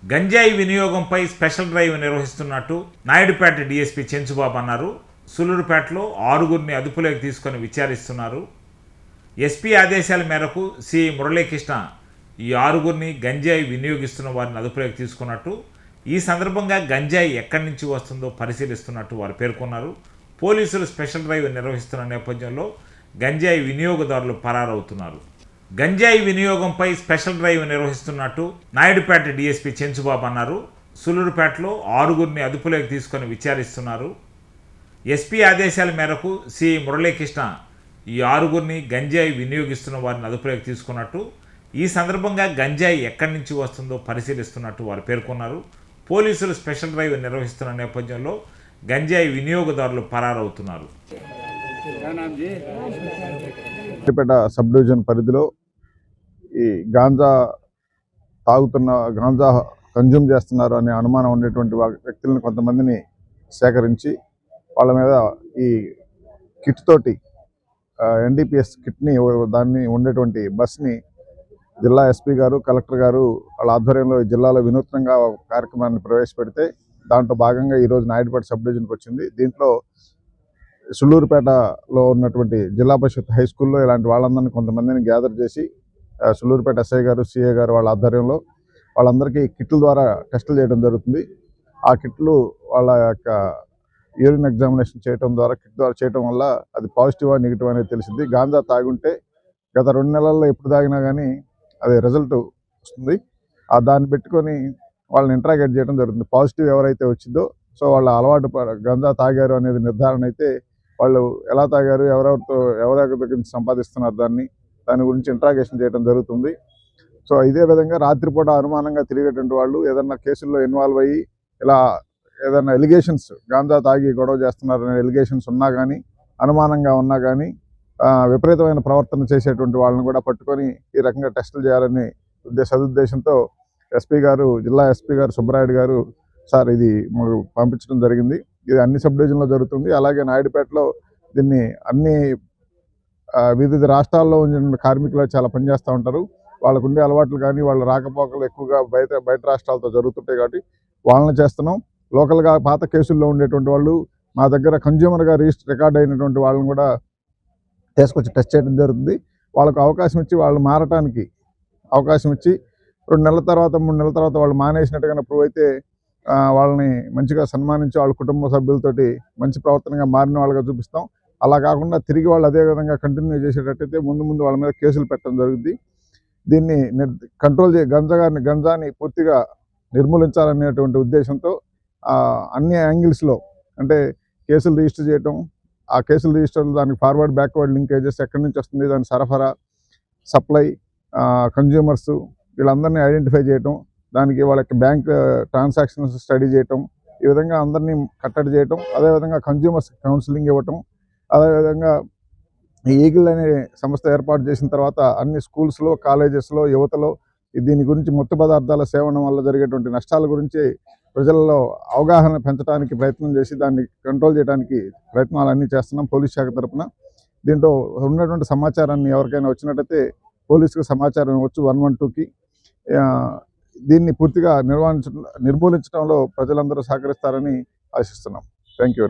గంజాయి వినియోగంపై special drive నిర్వహిస్తున్నట్టు నాయుడుపేట డీఎస్పీ చెంచుబాబు అన్నారు. సులూరుపేటలో 6గురిని అదుపులోకి తీసుకొని విచారిస్తున్నారు. ఎస్పీ ఆదేశాల మేరకు సిఐ మురళీకృష్ణ ఈ 6గురిని గంజాయి వినియోగిస్తున్న వారిని అదుపులోకి తీసుకున్నట్టు, ఈ సందర్భంగా గంజాయి ఎక్కడి నుంచి వస్తుందో పరిశీలిస్తున్నట్టు వారు పేర్కొన్నారు. పోలీసులు స్పెషల్ డ్రైవ్ నిర్వహిస్తున్న నేపథ్యంలో గంజాయి వినియోగదారులు పరారవుతున్నారు. గంజాయి వినియోగంపై స్పెషల్ డ్రైవ్ నిర్వహిస్తున్నట్టు నాయుడుపేట డీఎస్పీ చెంచుబాబు అన్నారు. సులూరుపేటలో 6గురిని అదుపులోకి తీసుకొని విచారిస్తున్నారు. ఎస్పీ ఆదేశాల మేరకు సిఐ మురళీకృష్ణ ఈ 6గురిని గంజాయి వినియోగిస్తున్న వారిని అదుపులోకి తీసుకున్నట్టు, ఈ సందర్భంగా గంజాయి ఎక్కడి నుంచి వస్తుందో పరిశీలిస్తున్నట్టు వారు పేర్కొన్నారు. పోలీసులు స్పెషల్ డ్రైవ్ నిర్వహిస్తున్న నేపథ్యంలో గంజాయి వినియోగదారులు పరారవుతున్నారు. పేట సబ్ డివిజన్ పరిధిలో ఈ గాంజా కన్జ్యూమ్ చేస్తున్నారు అనే అనుమానం ఉండేటువంటి వ్యక్తులను కొంతమందిని సేకరించి వాళ్ళ మీద ఈ కిట్ తోటి ఎన్డీపీఎస్ కిట్ని దాన్ని ఉండేటువంటి బస్ని జిల్లా ఎస్పీ గారు, కలెక్టర్ గారు వాళ్ళ ఆధ్వర్యంలో ఈ జిల్లాలో వినూత్నంగా కార్యక్రమాన్ని ప్రవేశపెడితే దాంట్లో భాగంగా ఈరోజు నాయుడుపేట సబ్ డివిజన్కి వచ్చింది. దీంట్లో సులూరుపేటలో ఉన్నటువంటి జిల్లా పరిషత్ హై స్కూల్లో ఇలాంటి వాళ్ళందరినీ కొంతమందిని గ్యాదర్ చేసి సులూరుపేట ఎస్ఐ గారు, సిఐ గారు వాళ్ళ ఆధ్వర్యంలో వాళ్ళందరికీ కిట్ల ద్వారా టెస్టులు చేయడం జరుగుతుంది. ఆ కిట్లు వాళ్ళ యొక్క యూరిన్ ఎగ్జామినేషన్ చేయడం ద్వారా కిట్ ద్వారా చేయడం వల్ల అది పాజిటివా నెగిటివ్ అనేది తెలిసింది. గాంజా తాగుంటే గత 2 నెలల్లో ఎప్పుడు తాగినా కానీ అది రిజల్ట్ వస్తుంది. దాన్ని పెట్టుకొని వాళ్ళని ఇంట్రాగేట్ చేయడం జరుగుతుంది. పాజిటివ్ ఎవరైతే వచ్చిందో సో వాళ్ళ అలవాటు గంజా తాగారు అనేది నిర్ధారణ అయితే వాళ్ళు ఎలా తాగారు, ఎవరెవరి దగ్గర నుంచి సంపాదిస్తున్నారు దాని గురించి ఇంట్రాగేషన్ చేయడం జరుగుతుంది. సో ఇదే విధంగా రాత్రిపూట అనుమానంగా తిరిగేటువంటి వాళ్ళు ఏదన్నా కేసుల్లో ఇన్వాల్వ్ అయ్యి ఇలా ఏదైనా ఎలిగేషన్స్ గాంజా తాగి గొడవ చేస్తున్నారనే ఎలిగేషన్స్ ఉన్నా కానీ, అనుమానంగా ఉన్నా కానీ విపరీతమైన ప్రవర్తన చేసేటువంటి వాళ్ళని కూడా పట్టుకొని ఈ రకంగా టెస్టులు చేయాలని సదుద్దేశంతో జిల్లా ఎస్పీ గారు సుబ్బరాయుడు గారు సార్ ఇది మాకు పంపించడం జరిగింది. ఇది అన్ని సబ్ డివిజన్లో జరుగుతుంది. అలాగే నాయుడుపేటలో దీన్ని అన్ని వివిధ రాష్ట్రాల్లో ఉన్న కార్మికులు చాలా పనిచేస్తూ ఉంటారు. వాళ్ళకు ఉండే అలవాట్లు కానీ వాళ్ళ రాకపోకలు ఎక్కువగా బయట రాష్ట్రాలతో జరుగుతుంటాయి కాబట్టి వాళ్ళని చేస్తున్నాం. లోకల్గా పాత కేసుల్లో ఉండేటువంటి వాళ్ళు మా దగ్గర కన్జ్యూమర్గా రికార్డ్ అయినటువంటి వాళ్ళని కూడా తీసుకొచ్చి టెస్ట్ చేయడం జరుగుతుంది. వాళ్ళకు అవకాశం ఇచ్చి వాళ్ళు మారటానికి అవకాశం ఇచ్చి 2 నెలల తర్వాత 3 నెలల తర్వాత వాళ్ళు మానేసినట్టుగా ప్రూవ్ అయితే వాళ్ళని మంచిగా సన్మానించి వాళ్ళ కుటుంబ సభ్యులతోటి మంచి ప్రవర్తనగా మారిన వాళ్ళగా చూపిస్తాం. అలా కాకుండా తిరిగి వాళ్ళు అదే విధంగా కంటిన్యూ చేసేటట్టయితే ముందు వాళ్ళ మీద కేసులు పెట్టడం జరుగుతుంది. దీన్ని కంట్రోల్ గంజాని పూర్తిగా నిర్మూలించాలనేటువంటి ఉద్దేశంతో అన్ని యాంగిల్స్లో అంటే కేసులు రిజిస్టర్ చేయటం, ఆ కేసులు రిజిస్టర్లు దానికి ఫార్వర్డ్ బ్యాక్వర్డ్ లింకేజెస్ ఎక్కడి నుంచి వస్తుంది, దాని సరఫరా, సప్లై, కన్జ్యూమర్స్ వీళ్ళందరినీ ఐడెంటిఫై చేయటం, దానికి వాళ్ళ బ్యాంక్ ట్రాన్సాక్షన్స్ స్టడీ చేయటం, ఈ విధంగా అందరినీ కట్టడి చేయటం, అదేవిధంగా కన్జ్యూమర్స్ కౌన్సిలింగ్ ఇవ్వటం, అదేవిధంగా ఈ ఈగిల్ అనే సంస్థ ఏర్పాటు చేసిన తర్వాత అన్ని స్కూల్స్లో, కాలేజెస్లో, యువతలో దీని గురించి మత్తు పదార్థాల సేవనం వల్ల జరిగేటువంటి నష్టాల గురించి ప్రజల్లో అవగాహన పెంచడానికి ప్రయత్నం చేసి దాన్ని కంట్రోల్ చేయడానికి ప్రయత్నాలన్నీ చేస్తున్నాం పోలీస్ శాఖ తరఫున. దీంట్లో ఉన్నటువంటి సమాచారాన్ని ఎవరికైనా వచ్చినట్టయితే పోలీసుకు సమాచారం ఇవ్వచ్చు 112కి. దీన్ని పూర్తిగా నిర్మూలించడంలో ప్రజలందరూ సహకరిస్తారని ఆశిస్తున్నాం. Thank you very much.